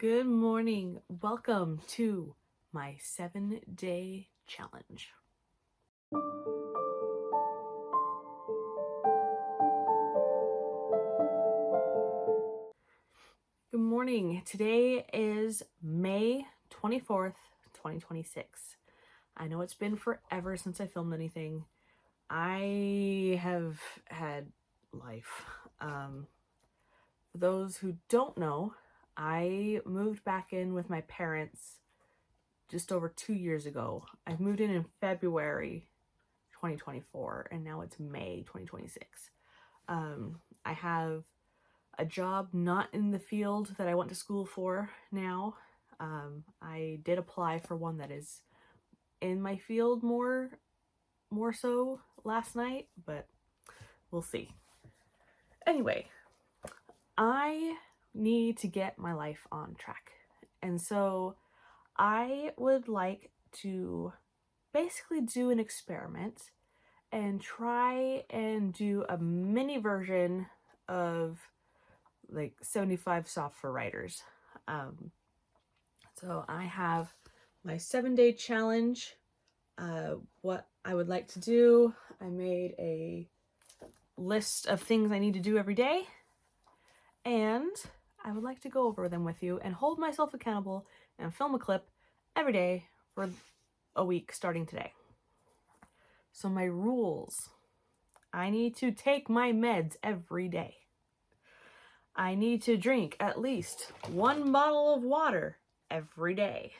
Good morning. Welcome to my 7-day challenge. Good morning. Today is May 24th, 2026. I know it's been forever since I filmed anything. I have had life. For those who don't know, I moved back in with my parents just over 2 years ago. I moved in February 2024 and now it's May 2026. I have a job not in the field that I went to school for now. I did apply for one that is in my field more so last night, but we'll see. Anyway, I need to get my life on track. And so I would like to basically do an experiment and try and do a mini version of like 75 soft for writers. So I have my 7-day challenge. What I would like to do, I made a list of things I need to do every day, and I would like to go over them with you and hold myself accountable and film a clip every day for a week starting today. So my rules: I need to take my meds every day. I need to drink at least 1 bottle of water every day.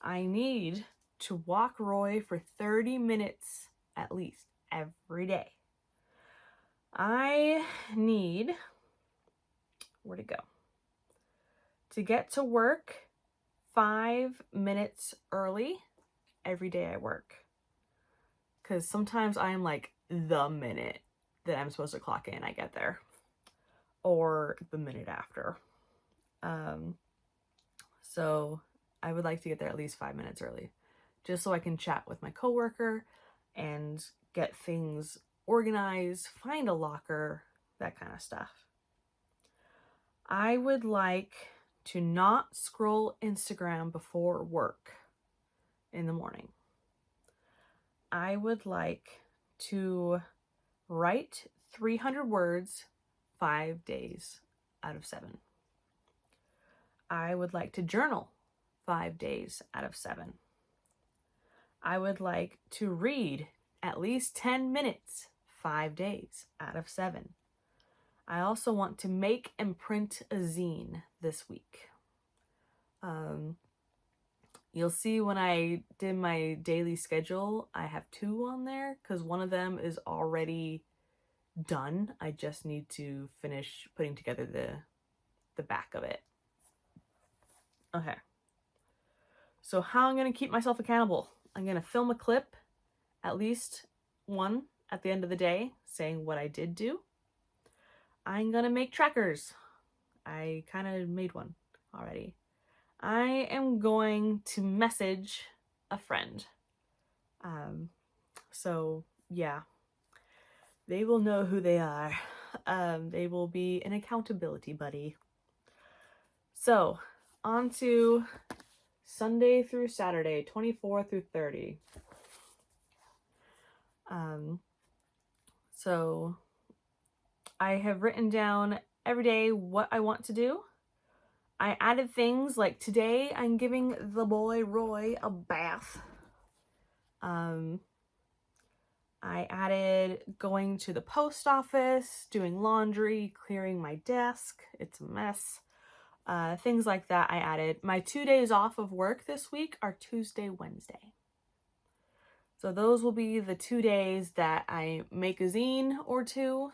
I need to walk Roy for 30 minutes at least every day. I need, where to go? To get to work 5 minutes early every day I work. Because sometimes I'm like the minute that I'm supposed to clock in, I get there. Or the minute after. So I would like to get there at least 5 minutes early, just so I can chat with my coworker and get things organized, find a locker, that kind of stuff. I would like to not scroll Instagram before work in the morning. I would like to write 300 words 5 days out of 7. I would like to journal 5 days out of 7. I would like to read at least 10 minutes 5 days out of 7. I also want to make and print a zine this week. You'll see when I did my daily schedule, I have 2 on there because one of them is already done. I just need to finish putting together the back of it. Okay. So how I'm going to keep myself accountable? I'm going to film a clip, at least one at the end of the day, saying what I did do. I'm going to make trackers. I kind of made one already. I am going to message a friend. So yeah, they will know who they are. They will be an accountability buddy. So on to Sunday through Saturday, 24 through 30. So I have written down every day what I want to do. I added things like today I'm giving the boy Roy a bath. I added going to the post office, doing laundry, clearing my desk. It's a mess. Things like that I added. My 2 days off of work this week are Tuesday, Wednesday. So those will be the 2 days that I make a zine or 2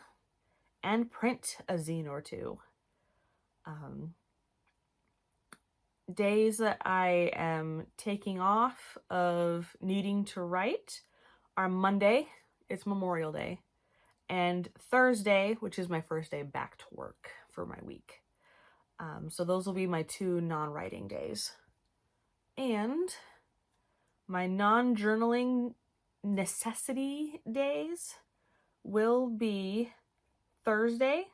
and print a zine or 2. Days that I am taking off of needing to write are Monday, it's Memorial Day, and Thursday, which is my first day back to work for my week. So those will be my 2 non-writing days. And my non-journaling necessity days will be Thursday,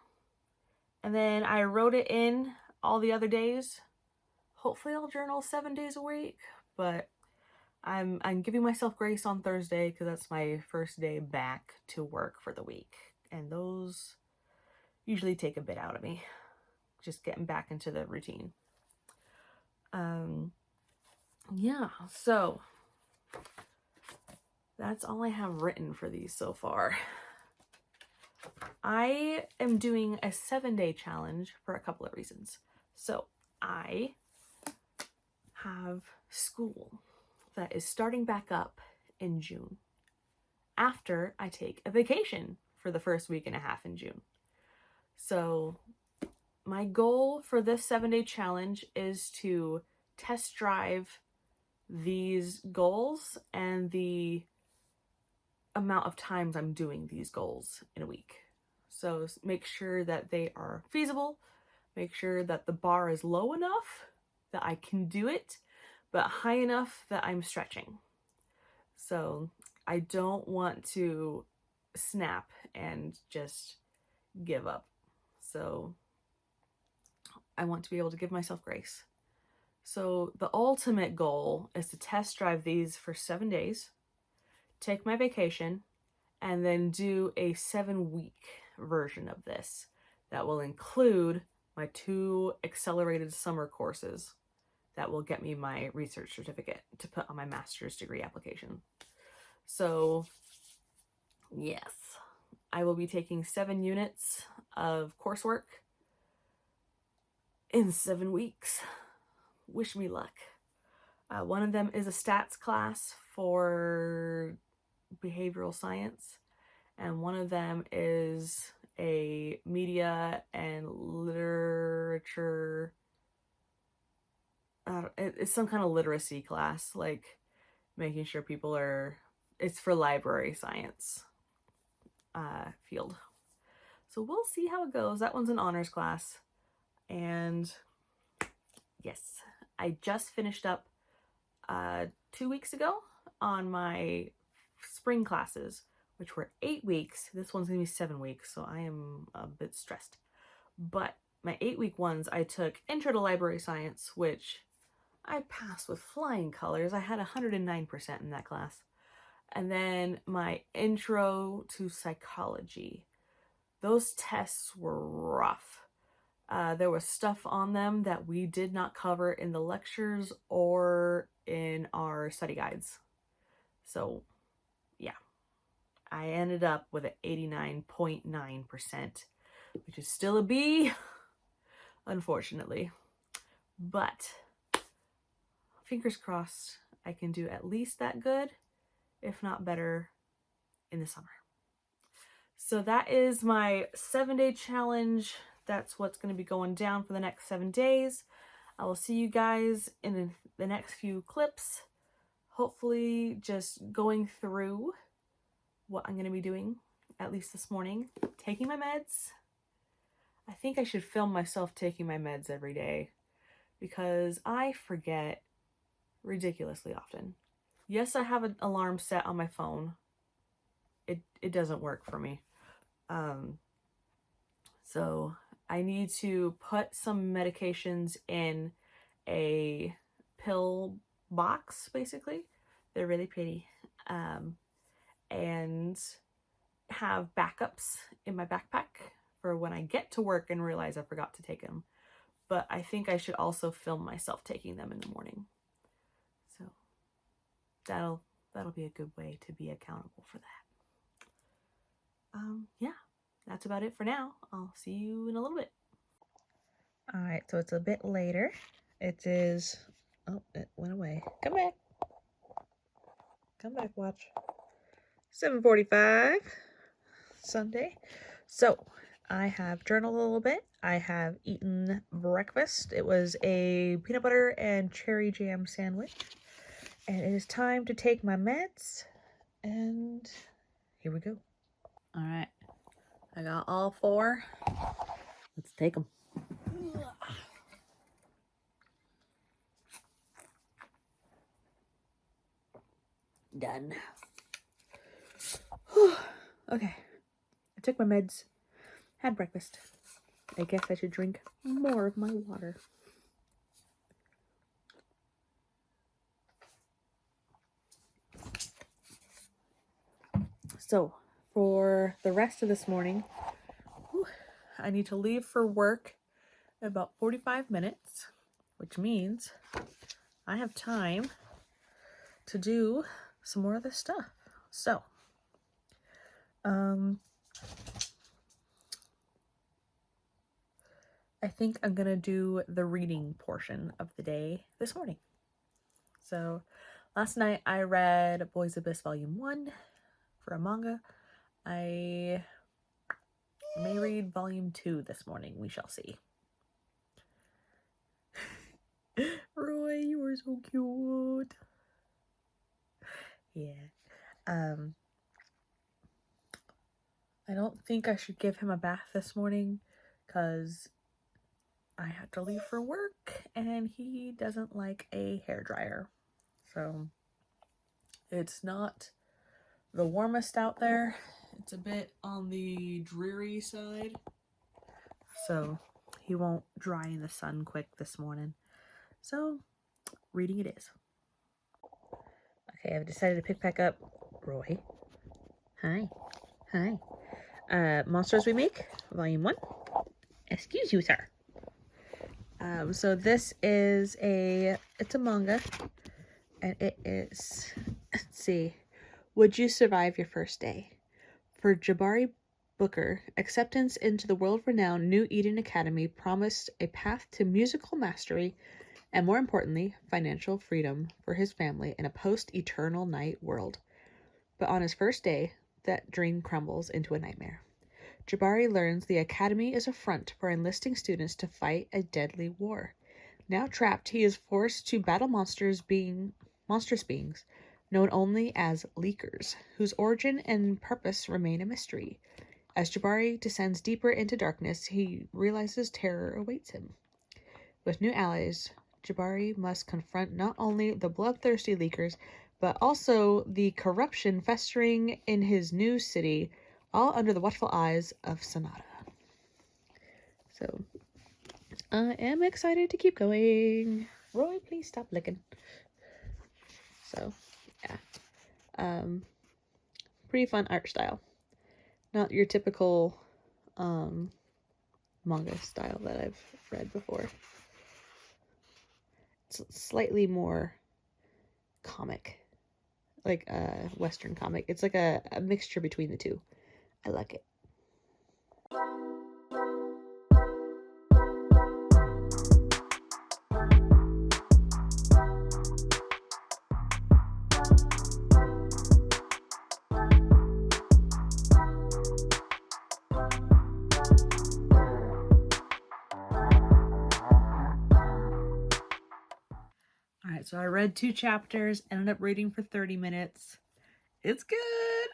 and then I wrote it in all the other days. Hopefully I'll journal 7 days a week, but I'm giving myself grace on Thursday because that's my first day back to work for the week. And those usually take a bit out of me, just getting back into the routine. Yeah, so that's all I have written for these so far. I am doing a 7-day challenge for a couple of reasons. So I have school that is starting back up in June after I take a vacation for the first week and a half in June. So my goal for this 7-day challenge is to test drive these goals and the amount of times I'm doing these goals in a week. So make sure that they are feasible, make sure that the bar is low enough that I can do it, but high enough that I'm stretching. So I don't want to snap and just give up. So I want to be able to give myself grace. So the ultimate goal is to test drive these for 7 days, take my vacation, and then do a 7-week version of this that will include my 2 accelerated summer courses that will get me my research certificate to put on my master's degree application. So yes, I will be taking 7 units of coursework in 7 weeks. Wish me luck. One of them is a stats class for behavioral science, and one of them is a media and literature, it's some kind of literacy class, like making sure people are, it's for library science field. So we'll see how it goes. That one's an honors class. And yes, I just finished up 2 weeks ago on my spring classes, which were 8 weeks. This one's gonna be 7 weeks, so I am a bit stressed. But my 8-week ones, I took Intro to Library Science, which I passed with flying colors. I had 109% in that class. And then my Intro to Psychology. Those tests were rough. There was stuff on them that we did not cover in the lectures or in our study guides. So yeah, I ended up with an 89.9%, which is still a B, unfortunately. But fingers crossed I can do at least that good, if not better, in the summer. So that is my 7-day challenge. That's what's going to be going down for the next 7 days. I will see you guys in the next few clips. Hopefully just going through what I'm going to be doing, at least this morning. Taking my meds. I think I should film myself taking my meds every day because I forget ridiculously often. Yes, I have an alarm set on my phone. It doesn't work for me. So I need to put some medications in a pill box, basically. They're really pretty. And have backups in my backpack for when I get to work and realize I forgot to take them. But I think I should also film myself taking them in the morning. So that'll be a good way to be accountable for that. Yeah, that's about it for now. I'll see you in a little bit. All right, so it's a bit later. It is, oh, it went away. Come back. Come back, watch. 7:45 Sunday. So I have journaled a little bit. I have eaten breakfast. It was a peanut butter and cherry jam sandwich. And it is time to take my meds. And here we go. All right. I got all 4. Let's take them. Done. Okay. I took my meds. Had breakfast. I guess I should drink more of my water. So, for the rest of this morning, I need to leave for work in about 45 minutes, which means I have time to do some more of this stuff. So, I think I'm gonna do the reading portion of the day this morning. So, last night I read Boys Abyss Volume 1 for a manga. I may read Volume 2 this morning. We shall see. Roy, you are so cute. Yeah. I don't think I should give him a bath this morning because I have to leave for work and he doesn't like a hairdryer. So it's not the warmest out there. It's a bit on the dreary side. So he won't dry in the sun quick this morning. So reading it is. Okay, I've decided to pick back up Roy. Hi. Hi. Monsters We Make, Volume 1. Excuse you, sir. So this is it's a manga, and it is, let's see, Would You Survive Your First Day? For Jabari Booker, acceptance into the world-renowned New Eden Academy promised a path to musical mastery and, more importantly, financial freedom for his family in a post-Eternal Night world. But on his first day, that dream crumbles into a nightmare. Jabari learns the academy is a front for enlisting students to fight a deadly war. Now trapped, he is forced to battle monstrous beings known only as Leakers, whose origin and purpose remain a mystery. As Jabari descends deeper into darkness, he realizes terror awaits him. With new allies, Jabari must confront not only the bloodthirsty Leakers, but also the corruption festering in his new city, all under the watchful eyes of Sonata. So, I am excited to keep going. Roy, please stop licking. So, yeah. Pretty fun art style. Not your typical manga style that I've read before. It's slightly more comic. Like a Western comic. It's like a mixture between the two. I like it. Alright, so I read 2 chapters, ended up reading for 30 minutes. It's good.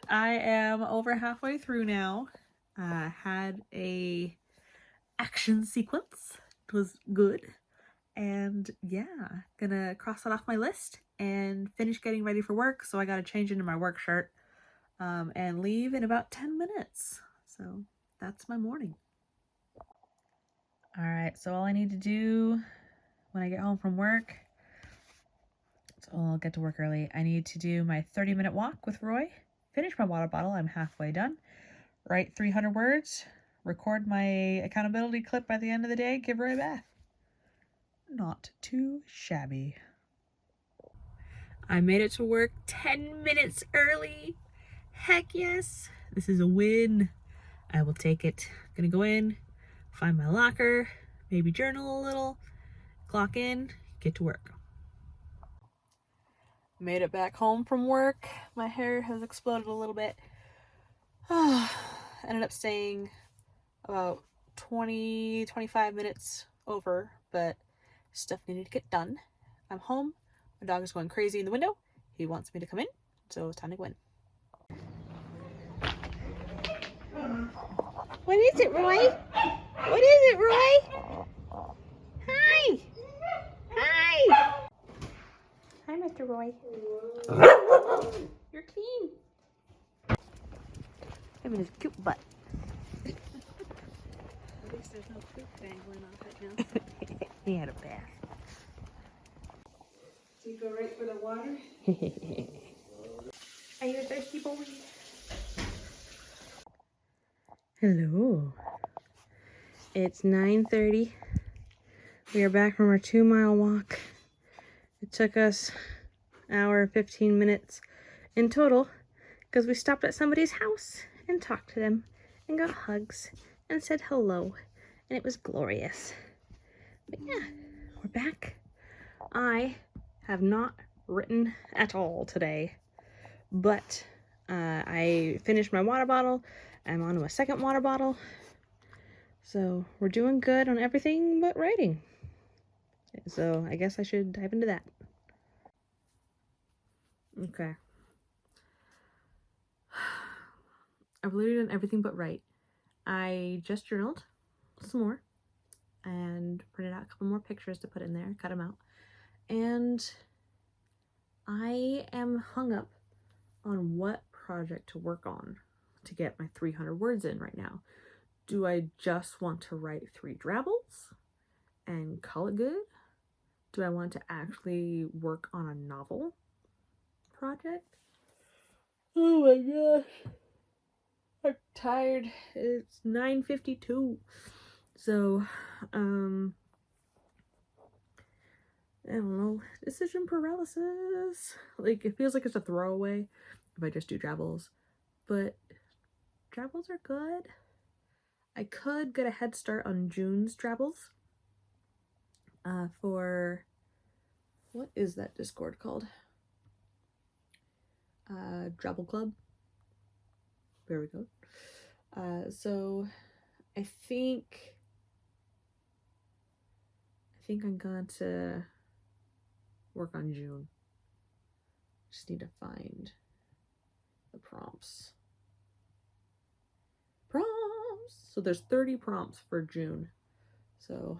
I am over halfway through now. Had a action sequence. It was good. And yeah, gonna cross that off my list and finish getting ready for work. So I gotta change into my work shirt and leave in about 10 minutes. So that's my morning. Alright, so all I need to do when I get home from work, so I'll get to work early, I need to do my 30-minute walk with Roy, finish my water bottle, I'm halfway done, write 300 words, record my accountability clip by the end of the day, give Roy a bath. Not too shabby. I made it to work 10 minutes early. Heck yes. This is a win. I will take it. I'm gonna go in, find my locker, maybe journal a little, clock in, get to work. Made it back home from work. My hair has exploded a little bit. Ended up staying about 20-25 minutes over, but stuff needed to get done. I'm home. My dog is going crazy in the window. He wants me to come in, so it's time to go in. What is it, Roy? What is it, Roy? Hi! Hi! Hi, Mr. Roy. You're clean. Him and his cute butt. least there's no poop dangling off it now. He had a bath. So you go right for the water? Are you a thirsty boy? Hello. It's 9:30. We are back from our 2-mile walk. It took us an hour and 15 minutes in total because we stopped at somebody's house and talked to them and got hugs and said hello, and it was glorious. But yeah, we're back. I have not written at all today, but I finished my water bottle. I'm on to a second water bottle. So we're doing good on everything but writing. So I guess I should dive into that. Okay. I've literally done everything but write. I just journaled some more and printed out a couple more pictures to put in there, cut them out. And I am hung up on what project to work on to get my 300 words in right now. Do I just want to write 3 drabbles and call it good? Do I want to actually work on a novel project? Oh my gosh. I'm tired. It's 9:52. So, I don't know. Decision paralysis. Like, it feels like it's a throwaway if I just do drabbles. But drabbles are good. I could get a head start on June's drabbles. For, what is that Discord called? Drabble Club. There we go. So I think I'm going to work on June. Just need to find the prompts. So there's 30 prompts for June. So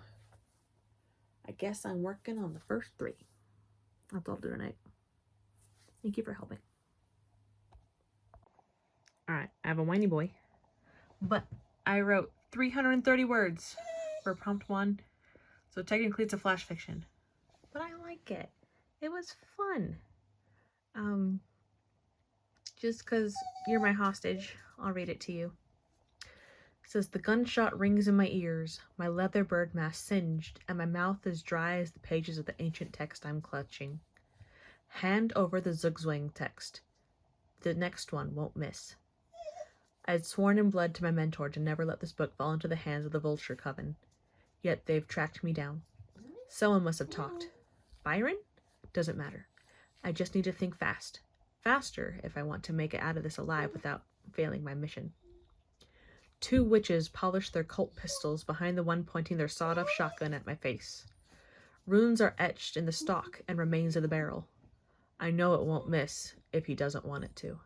I guess I'm working on the first 3. That's all I'll do tonight. Thank you for helping. Alright, I have a whiny boy. But I wrote 330 words for prompt 1. So technically it's a flash fiction. But I like it. It was fun. Just because you're my hostage, I'll read it to you. It says, the gunshot rings in my ears, my leather bird mask singed, and my mouth as dry as the pages of the ancient text I'm clutching. Hand over the Zugzwang text. The next one won't miss. I had sworn in blood to my mentor to never let this book fall into the hands of the vulture coven. Yet they've tracked me down. Someone must have talked. Byron? Doesn't matter. I just need to think fast. Faster if I want to make it out of this alive without failing my mission. 2 witches polished their Colt pistols behind the one pointing their sawed-off shotgun at my face. Runes are etched in the stock and remains of the barrel. I know it won't miss if he doesn't want it to.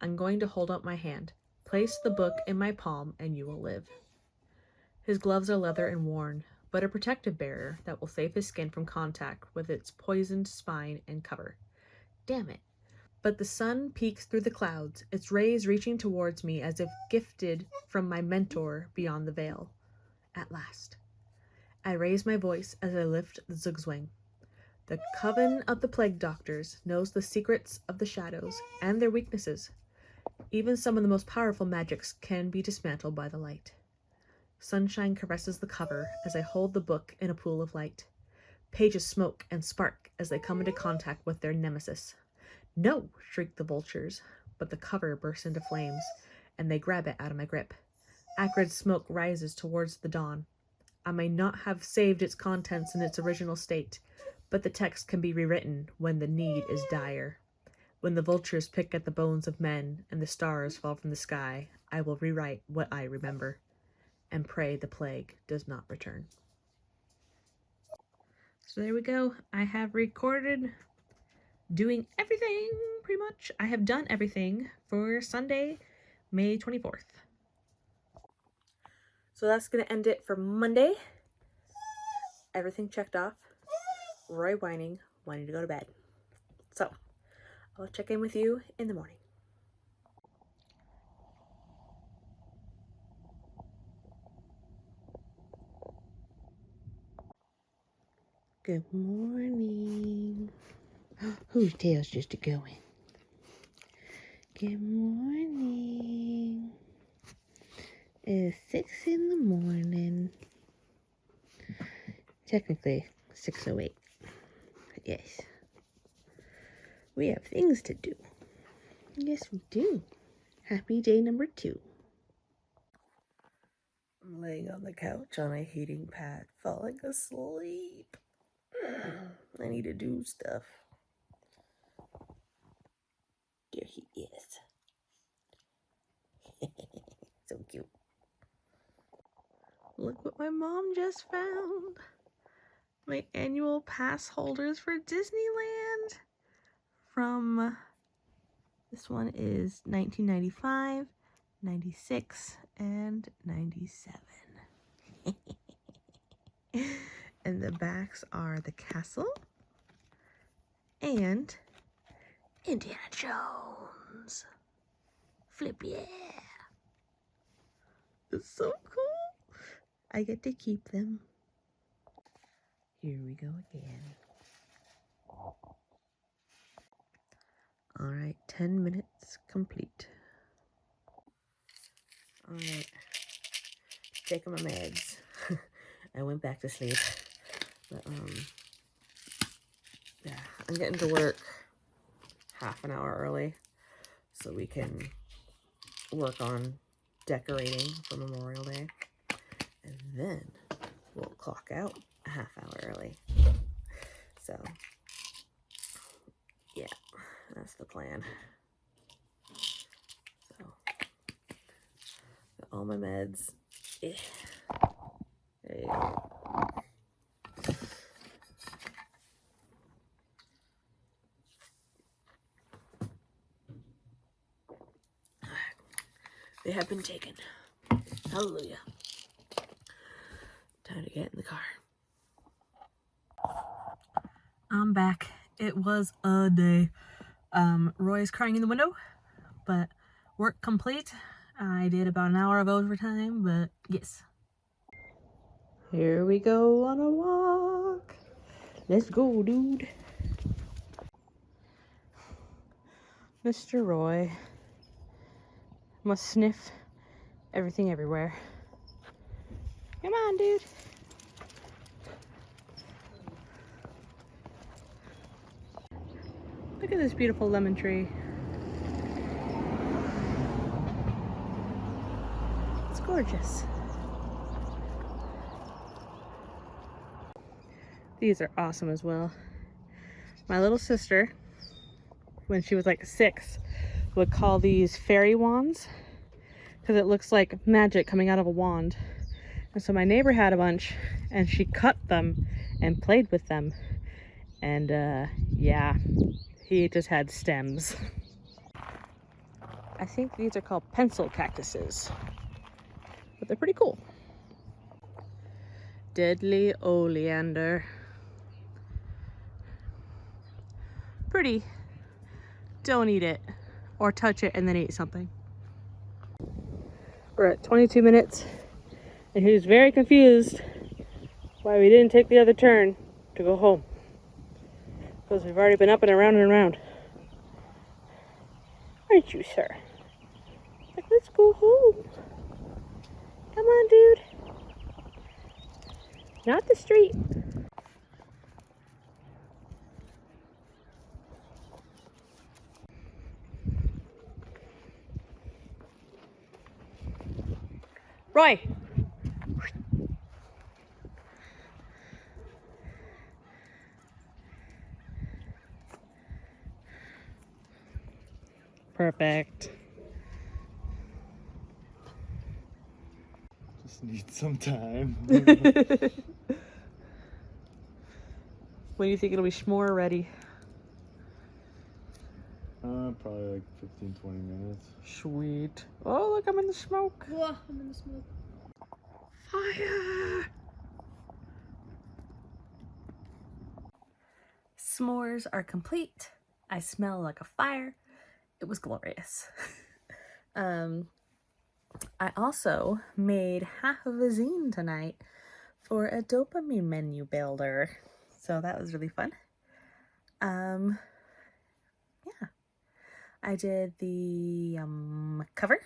I'm going to hold up my hand. Place the book in my palm and you will live. His gloves are leather and worn, but a protective barrier that will save his skin from contact with its poisoned spine and cover. Damn it. But the sun peeks through the clouds, its rays reaching towards me as if gifted from my mentor beyond the veil. At last. I raise my voice as I lift the Zugzwang. The coven of the plague doctors knows the secrets of the shadows and their weaknesses. Even some of the most powerful magics can be dismantled by the light. Sunshine caresses the cover as I hold the book in a pool of light. Pages smoke and spark as they come into contact with their nemesis. No! Shriek the vultures, but the cover bursts into flames, and they grab it out of my grip. Acrid smoke rises towards the dawn. I may not have saved its contents in its original state, but the text can be rewritten when the need is dire. When the vultures pick at the bones of men and the stars fall from the sky, I will rewrite what I remember, and pray the plague does not return. So there we go. I have recorded doing everything, pretty much. I have done everything for Sunday, May 24th. So that's going to end it for Monday. Everything checked off. Roy whining to go to bed. So, I'll check in with you in the morning. Good morning. Whose tail's just a-going? Good morning. It's 6 in the morning. Technically, 6:08. Yes. We have things to do. Yes, we do. Happy day number 2. I'm laying on the couch on a heating pad, falling asleep. I need to do stuff. There he is. So cute. Look what my mom just found. My annual pass holders for Disneyland. From, this one is 1995, 96, and 97. And the backs are the castle and Indiana Jones. Flip, yeah. It's so cool. I get to keep them. Here we go again. All right, 10 minutes complete. All right, taking my meds. I went back to sleep, but yeah, I'm getting to work half an hour early so we can work on decorating for Memorial Day, and then we'll clock out a half hour early. So yeah, that's the plan. So got all my meds. There you go. They have been taken. Hallelujah. Time to get in the car. I'm back. It was a day. Roy's crying in the window, but work complete. I did about an hour of overtime, but yes. Here we go on a walk. Let's go, dude. Mr. Roy must sniff everything everywhere. Come on, dude. Look at this beautiful lemon tree. It's gorgeous. These are awesome as well. My little sister, when she was like 6, would call these fairy wands because it looks like magic coming out of a wand. And so my neighbor had a bunch and she cut them and played with them. And yeah, he just had stems. I think these are called pencil cactuses, but they're pretty cool. Deadly oleander. Pretty. Don't eat it or touch it and then eat something. We're at 22 minutes and he was very confused why we didn't take the other turn to go home, because we've already been up and around and around. Aren't you, sir? Like, let's go home. Come on, dude. Not the street. Roy. Perfect. Just need some time. When do you think it'll be s'more ready? Probably like 15-20 minutes. Sweet. Oh, look, I'm in the smoke. Whoa, I'm in the smoke. Fire! S'mores are complete. I smell like a fire. It was glorious. I also made half of a zine tonight for a dopamine menu builder. So that was really fun. Yeah, I did the cover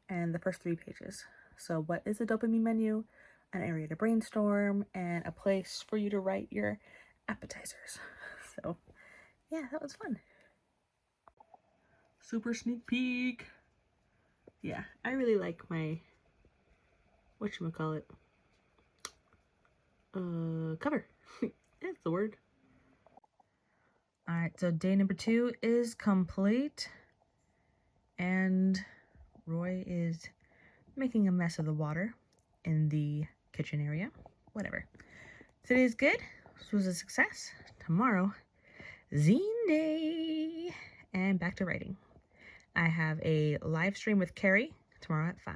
and the first 3 pages. So what is a dopamine menu? An area to brainstorm and a place for you to write your appetizers. So yeah, that was fun. Super sneak peek. Yeah, I really like my, whatchamacallit, cover. That's the word. Alright, so day number 2 is complete. And Roy is making a mess of the water in the kitchen area. Whatever. Today's good. This was a success. Tomorrow, zine day. And back to writing. I have a live stream with Carrie tomorrow at 5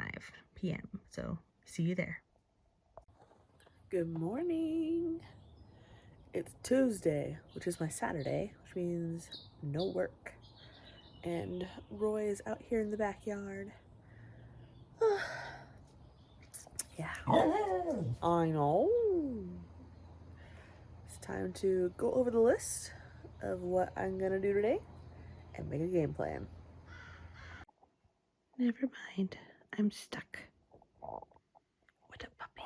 p.m. So see you there. Good morning. It's Tuesday, which is my Saturday, which means no work. And Roy is out here in the backyard. Yeah. I know. It's time to go over the list of what I'm gonna do today and make a game plan. Never mind. I'm stuck with a puppy.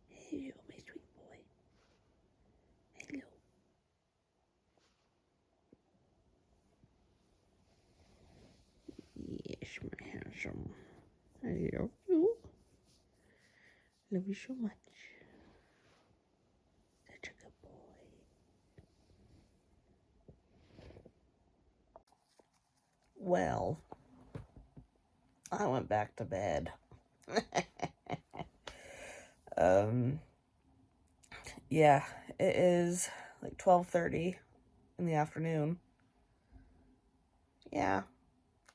Hello, my sweet boy. Hello. Yes, my handsome. I love you. Love you so much. Such a good boy. Well, I went back to bed. Yeah, it is like 12:30 in the afternoon. Yeah,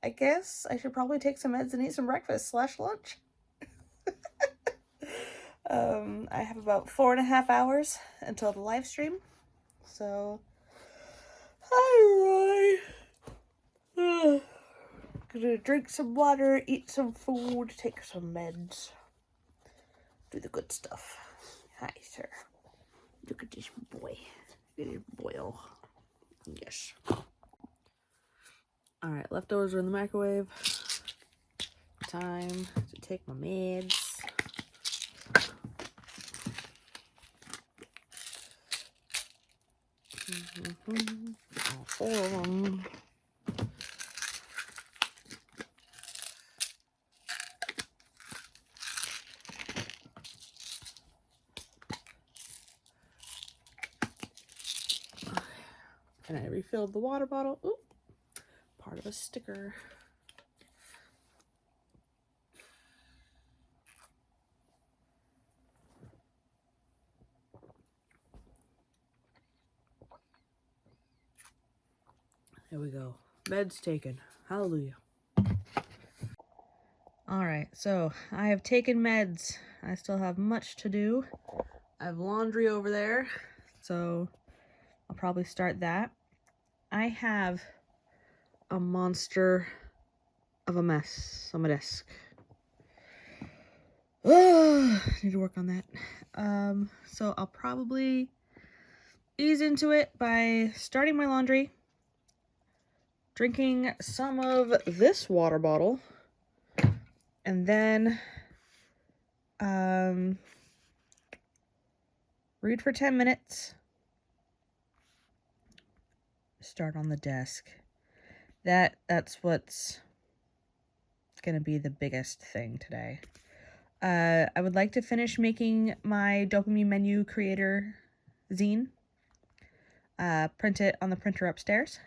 I guess I should probably take some meds and eat some breakfast / lunch. I have about 4.5 hours until the live stream. So, hi, Roy. Gonna drink some water, eat some food, take some meds. Do the good stuff. Hi, sir. Look at this boy. Look at this boil. Yes. Alright, leftovers are in the microwave. Time to take my meds. All 4 of them. And I refilled the water bottle. Ooh, part of a sticker. There we go. Meds taken. Hallelujah. Alright, so I have taken meds. I still have much to do. I have laundry over there, so I'll probably start that. I have a monster of a mess on my desk. Need to work on that. So I'll probably ease into it by starting my laundry, drinking some of this water bottle, and then read for 10 minutes, start on the desk. That's what's gonna be the biggest thing today. I would like to finish making my dopamine menu creator zine. Print it on the printer upstairs.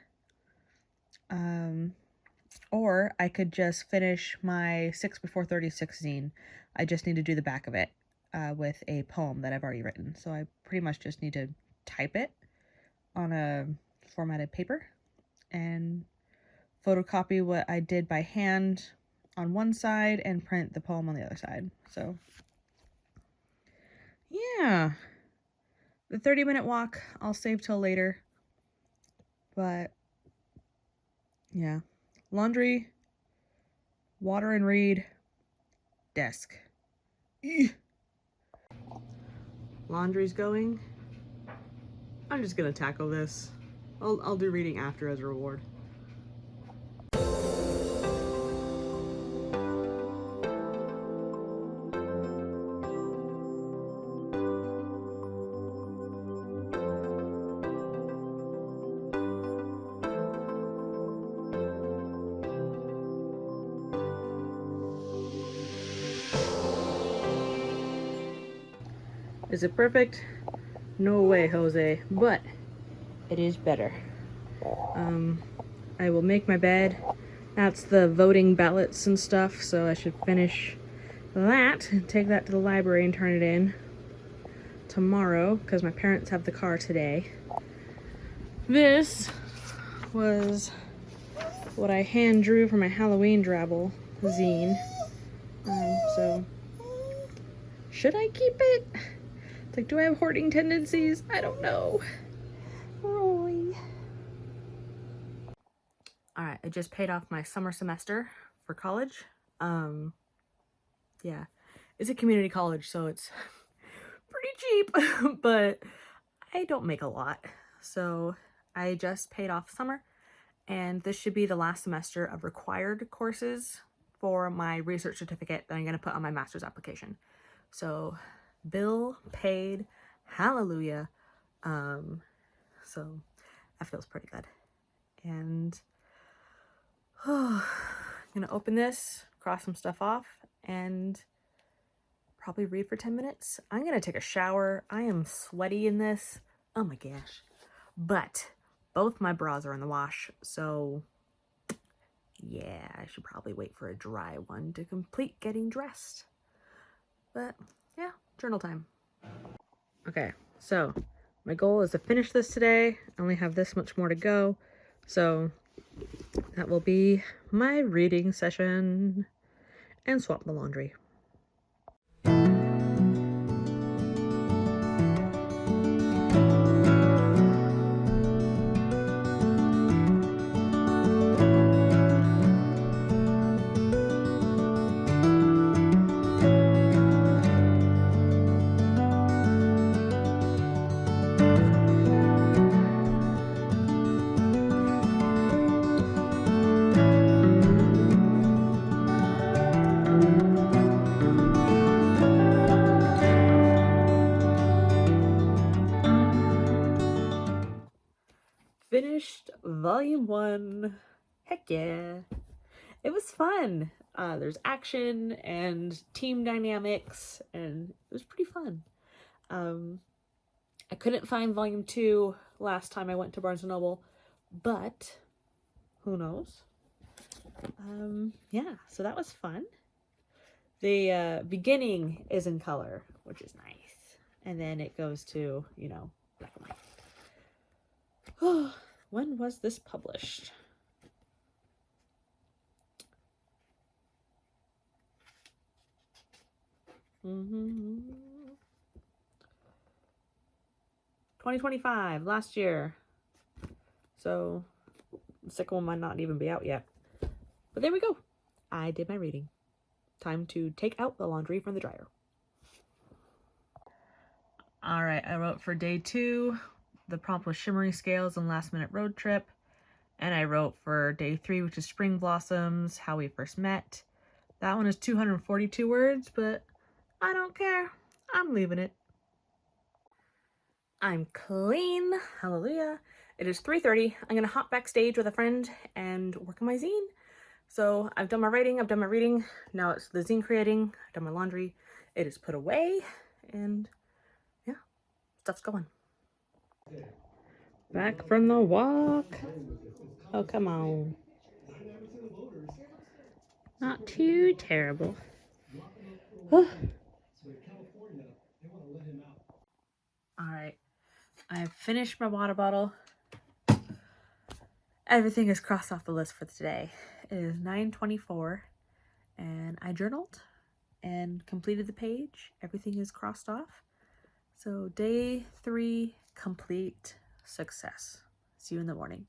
Or I could just finish my 6x36 zine. I just need to do the back of it with a poem that I've already written. So I pretty much just need to type it on a formatted paper and photocopy what I did by hand on one side and print the poem on the other side. So yeah, the 30-minute walk I'll save till later. But yeah, laundry, water and read, desk. Laundry's going. I'm just gonna tackle this. I'll do reading after as a reward. Is it perfect? No way, Jose, but it is better. I will make my bed. That's the voting ballots and stuff, so I should finish that and take that to the library and turn it in tomorrow, because my parents have the car today. This was what I hand drew for my Halloween drabble zine. So, should I keep it? It's like, do I have hoarding tendencies? I don't know. Roy. All right, I just paid off my summer semester for college. Yeah, it's a community college, so it's pretty cheap, but I don't make a lot. So I just paid off summer, and this should be the last semester of required courses for my research certificate that I'm going to put on my master's application. So bill paid, hallelujah. So that feels pretty good. And I'm gonna open this, cross some stuff off, and probably read for 10 minutes. I'm gonna take a shower. I am sweaty in this. Oh my gosh. But both my bras are in the wash, so yeah, I should probably wait for a dry one to complete getting dressed. But yeah, journal time. Okay, so my goal is to finish this today. I only have this much more to go, so that will be my reading session and swap the laundry. Finished volume 1. Heck yeah. It was fun. There's action and team dynamics, and it was pretty fun. I couldn't find volume 2 last time I went to Barnes & Noble, but who knows? Yeah, so that was fun. The beginning is in color, which is nice. And then it goes to, you know, black and white. Oh, when was this published? Mm-hmm. 2025, last year. So the second one might not even be out yet. But there we go. I did my reading. Time to take out the laundry from the dryer. All right, I wrote for day 2. The prompt was Shimmering Scales and Last Minute Road Trip. And I wrote for day 3, which is Spring Blossoms, How We First Met. That one is 242 words, but I don't care. I'm leaving it. I'm clean. Hallelujah. It is 3:30. I'm going to hop backstage with a friend and work on my zine. So I've done my writing, I've done my reading. Now it's the zine creating. I've done my laundry. It is put away. And yeah, stuff's going. Back from the walk. Oh, come on. Not too terrible. All right, I've finished my water bottle. Everything is crossed off the list for today. It is 9:24 and I journaled and completed the page. Everything is crossed off. So day 3 complete, success. See you in the morning.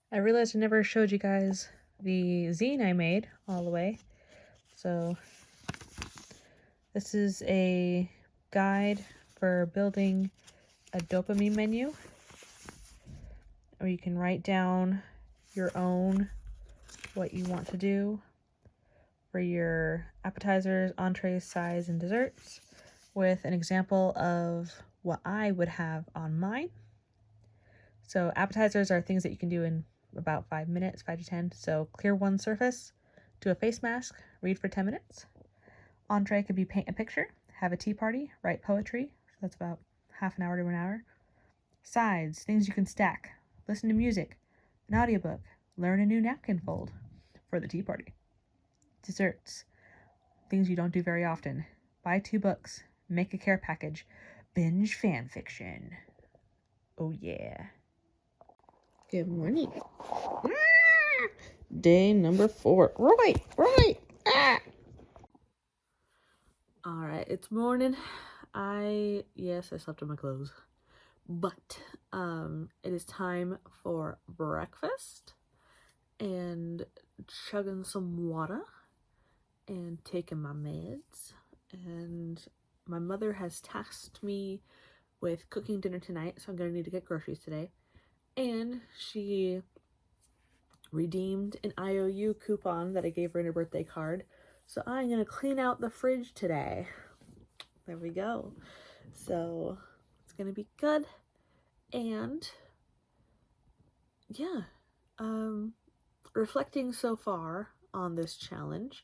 I realized I never showed you guys the zine I made all the way. So this is a guide for building a dopamine menu, or you can write down your own what you want to do for your appetizers, entrees, sides, and desserts, with an example of what I would have on mine. So appetizers are things that you can do in about 5 minutes, 5 to 10. So clear one surface, do a face mask, read for 10 minutes. Entree could be paint a picture, have a tea party, write poetry. So that's about half an hour to an hour. Sides, things you can stack, listen to music, an audiobook, learn a new napkin fold for the tea party. Desserts, things you don't do very often. Buy 2 books, make a care package, binge fan fiction. Oh yeah. Good morning. Day number 4. Right. Alright, it's morning. Yes, I slept in my clothes. But it is time for breakfast and chugging some water and taking my meds. And my mother has tasked me with cooking dinner tonight, so I'm gonna need to get groceries today. And she redeemed an IOU coupon that I gave her in her birthday card, so I'm gonna clean out the fridge today. There we go. So it's gonna be good. And yeah, reflecting so far on this challenge,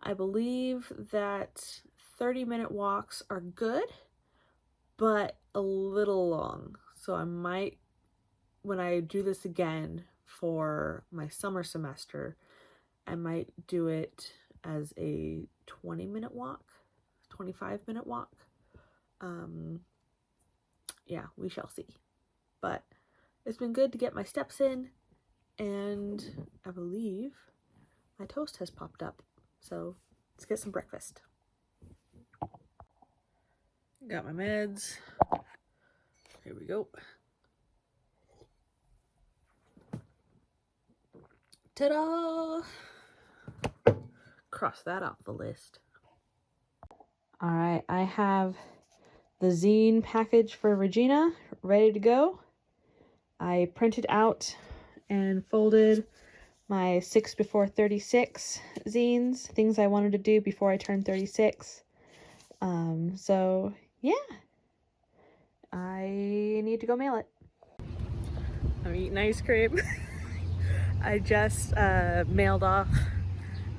I believe that 30-minute walks are good, but a little long. So I might, when I do this again for my summer semester, I might do it as a 20-minute walk, 25-minute walk. Yeah, we shall see. But it's been good to get my steps in, and I believe my toast has popped up. So let's get some breakfast. Got my meds. Here we go. Ta-da! Cross that off the list. All right, I have the zine package for Regina ready to go. I printed out and folded my 6 before 36 zines, things I wanted to do before I turned 36. So yeah, I need to go mail it. I'm eating ice cream. I just mailed off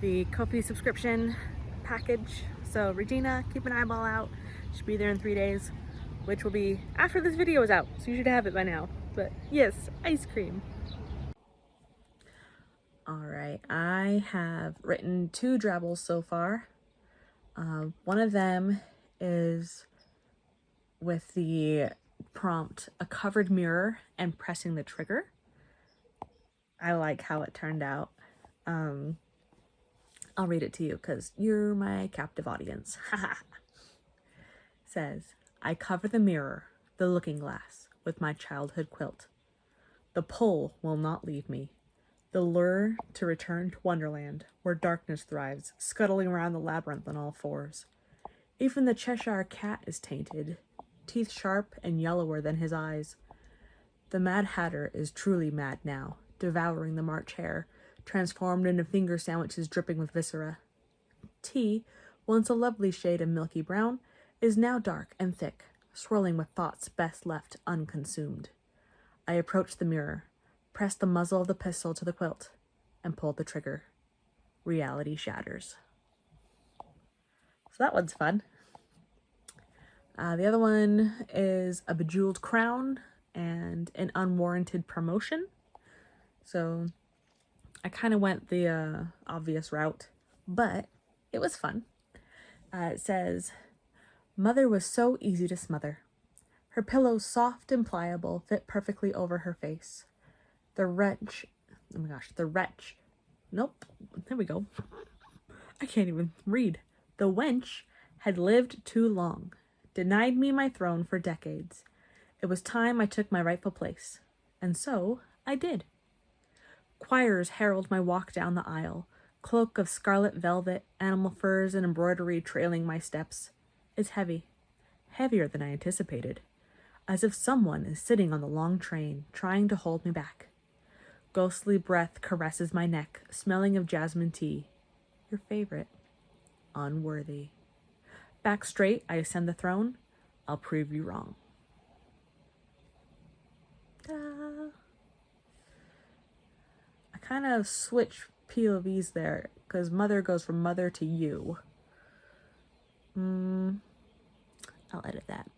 the Ko-fi subscription package. So Regina, keep an eyeball out. Should be there in 3 days, which will be after this video is out. So you should have it by now. But yes, ice cream. All right, I have written 2 drabbles so far. One of them is with the prompt, a covered mirror and pressing the trigger. I like how it turned out. I'll read it to you because you're my captive audience. Says, I cover the mirror, the looking glass, with my childhood quilt. The pull will not leave me. The lure to return to Wonderland, where darkness thrives, scuttling around the labyrinth on all fours. Even the Cheshire cat is tainted, teeth sharp and yellower than his eyes. The Mad Hatter is truly mad now, devouring the March hare, transformed into finger sandwiches dripping with viscera. Tea, once a lovely shade of milky brown, is now dark and thick, swirling with thoughts best left unconsumed. I approach the mirror, press the muzzle of the pistol to the quilt, and pull the trigger. Reality shatters. So that one's fun. The other one is a bejeweled crown and an unwarranted promotion. So I kind of went the obvious route, but it was fun. It says, Mother was so easy to smother. Her pillows, soft and pliable, fit perfectly over her face. The wretch, nope, there we go. I can't even read. The wench had lived too long, denied me my throne for decades. It was time I took my rightful place, and so I did. Choirs herald my walk down the aisle, cloak of scarlet velvet, animal furs, and embroidery trailing my steps. It's heavy, heavier than I anticipated, as if someone is sitting on the long train, trying to hold me back. Ghostly breath caresses my neck, smelling of jasmine tea. Your favorite. Unworthy. Back straight, I ascend the throne. I'll prove you wrong. Ta. I kind of switch POVs there, because mother goes from mother to you. I'll edit that.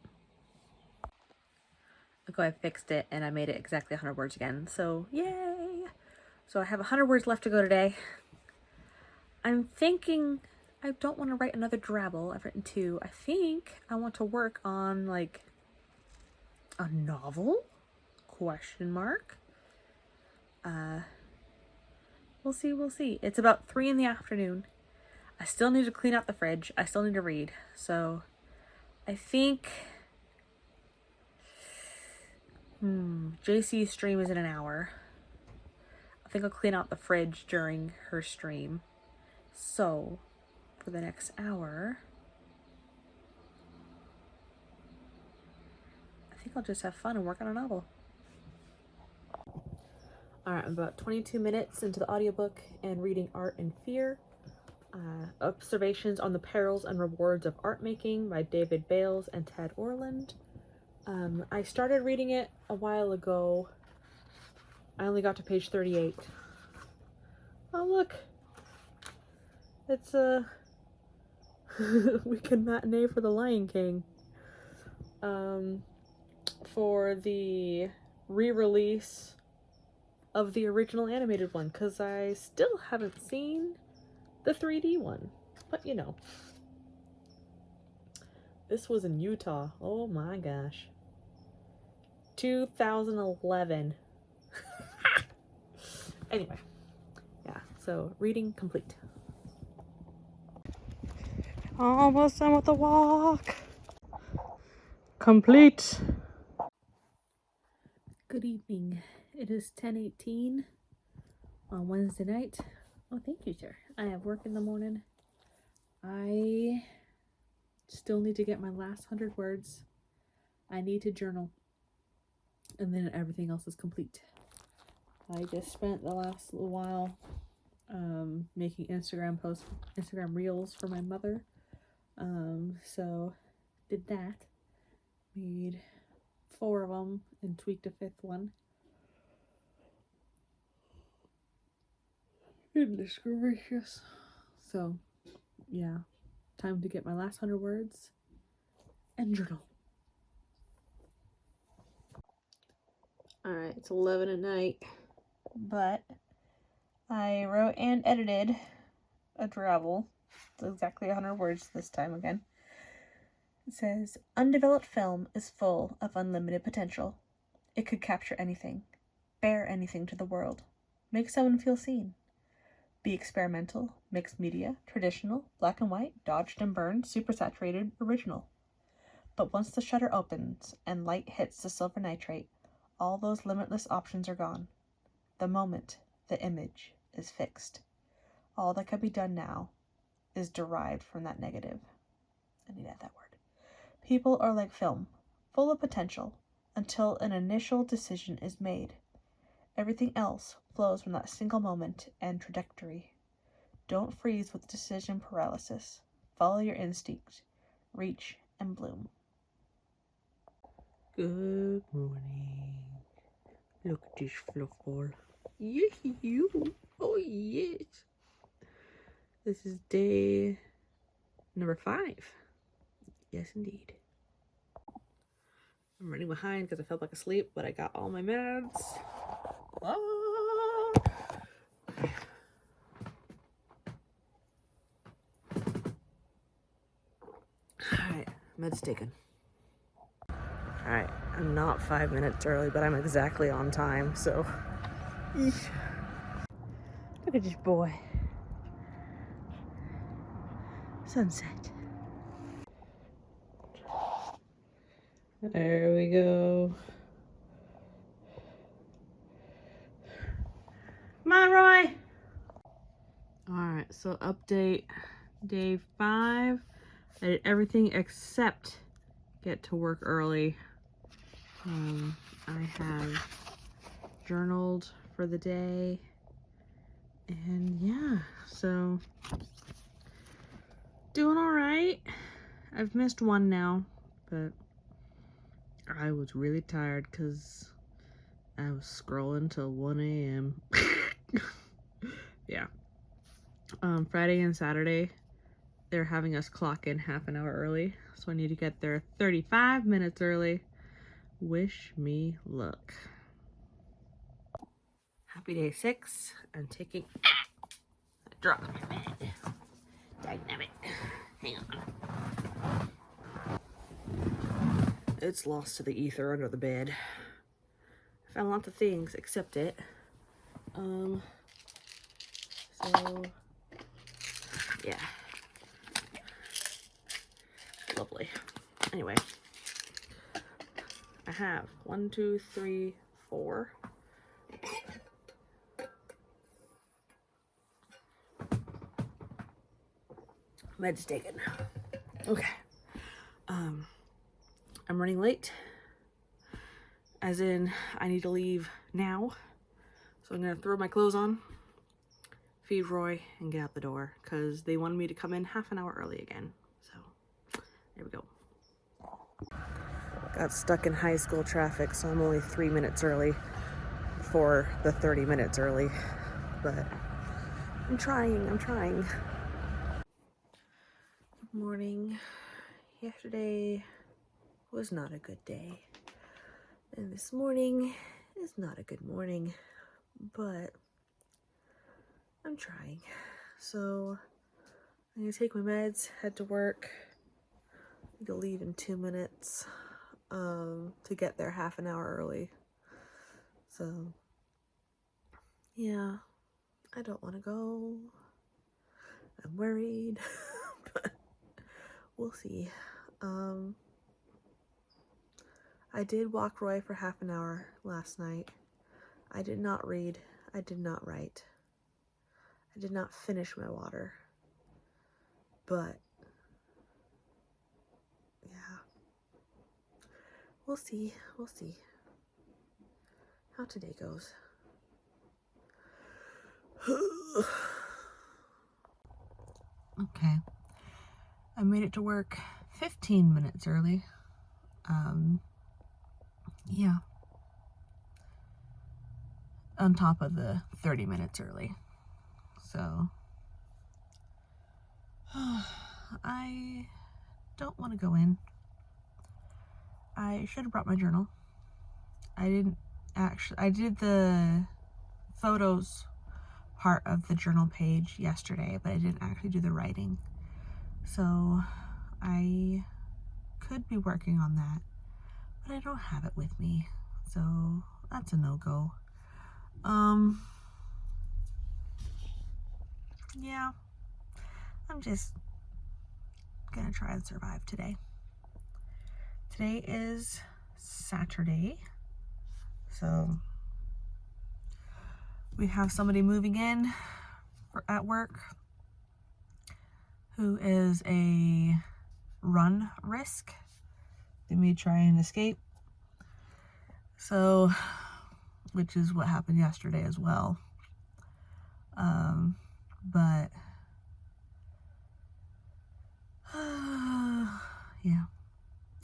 Look, I fixed it and I made it exactly 100 words again. So, yay! So I have 100 words left to go today. I'm thinking I don't want to write another drabble. I've written 2. I think I want to work on like a novel? Question mark. We'll see. It's about 3 in the afternoon. I still need to clean out the fridge. I still need to read. So I think JC's stream is in an hour. I think I'll clean out the fridge during her stream. So for the next hour, I think I'll just have fun and work on a novel. Alright, I'm about 22 minutes into the audiobook and reading Art and Fear. Observations on the Perils and Rewards of Art Making by David Bales and Ted Orland. I started reading it a while ago. I only got to page 38. Oh look! It's a weekend matinee for The Lion King. For the re-release of the original animated one, because I still haven't seen the 3D one. But you know. This was in Utah. Oh my gosh. 2011. Anyway. Yeah, so reading complete. Almost done with the walk. Complete. Good evening. It is 10:18 on Wednesday night. Oh, thank you, sir. I have work in the morning. I still need to get my last 100 words. I need to journal. And then everything else is complete. I just spent the last little while making Instagram posts, Instagram reels for my mother. So did that. Made 4 of them and tweaked a 5th one. Goodness gracious. So, yeah. Time to get my last 100 words and journal. Alright, it's 11 at night. But I wrote and edited a drabble. It's exactly 100 words this time again. It says, undeveloped film is full of unlimited potential. It could capture anything, bear anything to the world, make someone feel seen. Be experimental, mixed media, traditional, black and white, dodged and burned, supersaturated, original. But once the shutter opens and light hits the silver nitrate, all those limitless options are gone. The moment, the image, is fixed. All that can be done now is derived from that negative. I need to add that word. People are like film, full of potential, until an initial decision is made. Everything else flows from that single moment and trajectory. Don't freeze with decision paralysis. Follow your instinct. Reach and bloom. Good morning. Look at this fluff ball. Yes, you. Oh, yes. This is day number 5. Yes, indeed. I'm running behind because I fell back asleep, but I got all my meds. Ah. Alright, meds taken. Alright, I'm not 5 minutes early, but I'm exactly on time, so. Eesh. Look at this boy. Sunset. There we go. on, Roy. Alright, so update day 5. I did everything except get to work early. I have journaled for the day. And yeah, so doing alright. I've missed one now, but I was really tired because I was scrolling till 1 a.m. Yeah. Friday and Saturday, they're having us clock in half an hour early, so I need to get there 35 minutes early. Wish me luck. Happy day 6. I'm taking a drop in my bed. Dynamic. Hang on. It's lost to the ether under the bed. I found lots of things except it. So yeah. Lovely. Anyway. I have 1, 2, 3, 4. Meds taken. Okay. I'm running late. As in, I need to leave now. So I'm gonna throw my clothes on, feed Roy, and get out the door. Because they wanted me to come in half an hour early again. So, there we go. Got stuck in high school traffic, so I'm only 3 minutes early for the 30 minutes early. But I'm trying. Good morning. Yesterday was not a good day. And this morning is not a good morning. But I'm trying. So I'm gonna take my meds, head to work. I need to leave in 2 minutes to get there half an hour early. So yeah, I don't want to go. I'm worried, but we'll see. I did walk Roy for half an hour last night. I did not read. I did not write. I did not finish my water. But yeah, we'll see. We'll see how today goes. Okay, I made it to work 15 minutes early. Yeah, on top of the 30 minutes early. So I don't want to go in. I should have brought my journal. I didn't actually. I did the photos part of the journal page yesterday, but I didn't actually do the writing. So I could be working on that, but I don't have it with me. So that's a no-go. Yeah, I'm just gonna try and survive today. Today is Saturday, so we have somebody moving in at work who is a run risk. They may try and escape. So, which is what happened yesterday as well. But yeah,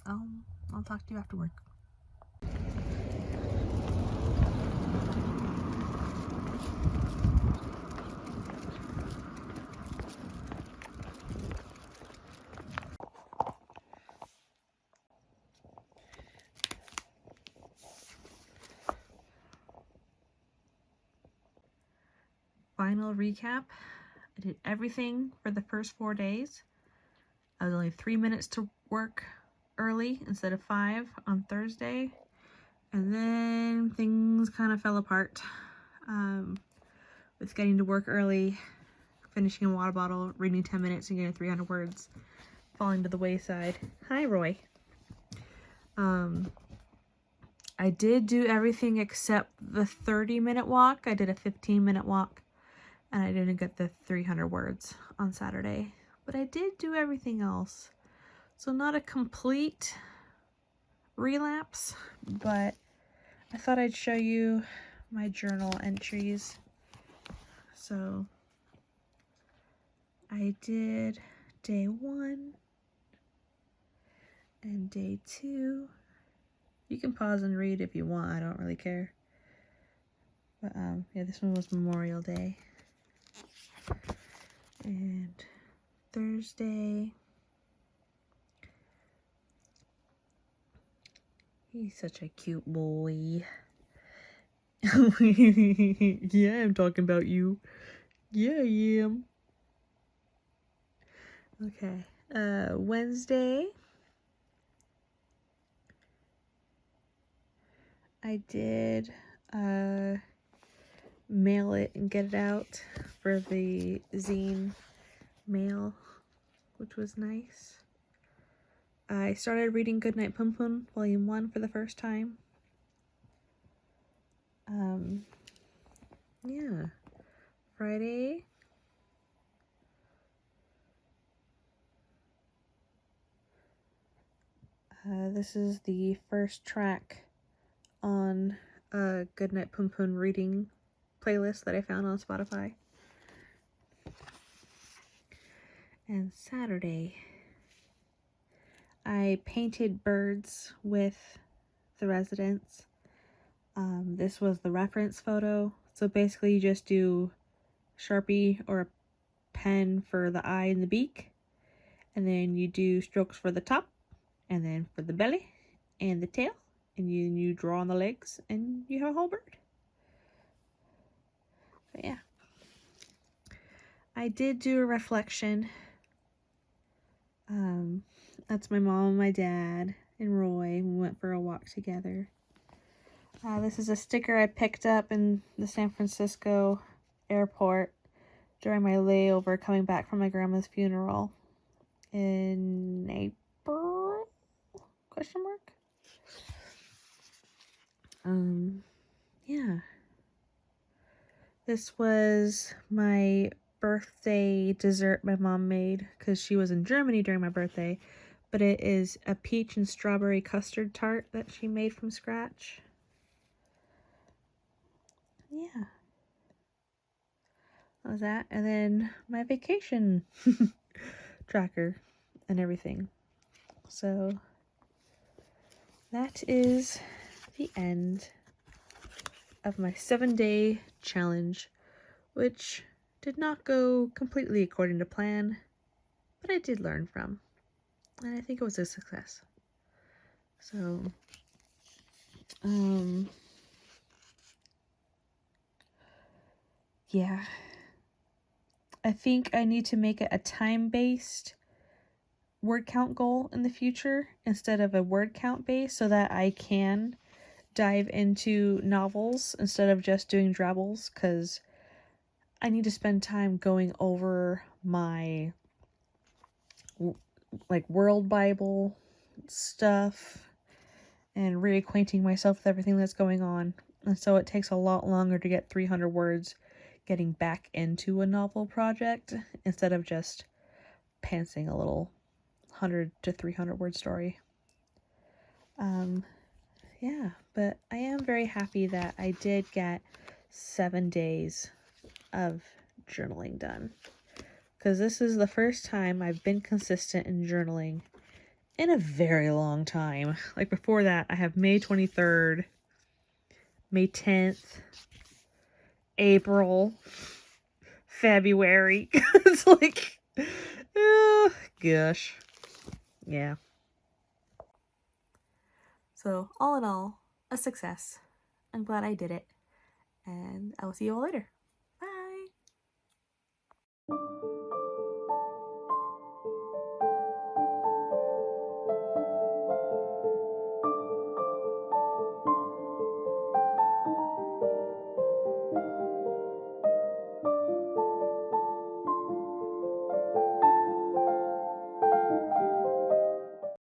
I'll talk to you after work. Final recap. I did everything for the first 4 days. I was only 3 minutes to work early instead of 5 on Thursday. And then things kind of fell apart with getting to work early, finishing a water bottle, reading 10 minutes and getting 300 words, falling to the wayside. Hi, Roy. I did do everything except the 30-minute walk. I did a 15-minute walk, and I didn't get the 300 words on Saturday. But I did do everything else. So not a complete relapse, but I thought I'd show you my journal entries. So I did day 1 and day 2. You can pause and read if you want. I don't really care. But yeah, this one was Memorial Day. And Thursday. He's such a cute boy. Yeah, I'm talking about you. Yeah, I am. Okay. Wednesday. I did mail it and get it out for the zine mail, which was nice. I started reading Goodnight Pum Pum Volume 1 for the first time. Yeah. Friday. This is the first track on a Goodnight Pum Pum reading playlist that I found on Spotify. And Saturday, I painted birds with the residents. This was the reference photo. So basically you just do Sharpie or a pen for the eye and the beak. And then you do strokes for the top. And then for the belly and the tail. And you draw on the legs and you have a whole bird. But yeah. I did do a reflection. That's my mom and my dad and Roy. We went for a walk together. This is a sticker I picked up in the San Francisco airport during my layover coming back from my grandma's funeral in April? Question mark? Yeah. This was my birthday dessert my mom made because she was in Germany during my birthday, but it is a peach and strawberry custard tart that she made from scratch. Yeah. That was that. And then my vacation tracker and everything. So that is the end of my 7-day challenge, which did not go completely according to plan, but I did learn from, and I think it was a success. So, yeah. I think I need to make it a time-based word count goal in the future instead of a word count base so that I can dive into novels instead of just doing drabbles, because I need to spend time going over my world Bible stuff and reacquainting myself with everything that's going on. And so it takes a lot longer to get 300 words getting back into a novel project instead of just pantsing a little 100 to 300 word story. Yeah, but I am very happy that I did get 7 days of journaling done, because this is the first time I've been consistent in journaling in a very long time. Like before that, I have May 23rd, May 10th, April, February. It's like, oh, gosh. Yeah. So, all in all, a success. I'm glad I did it. And I will see you all later. Bye!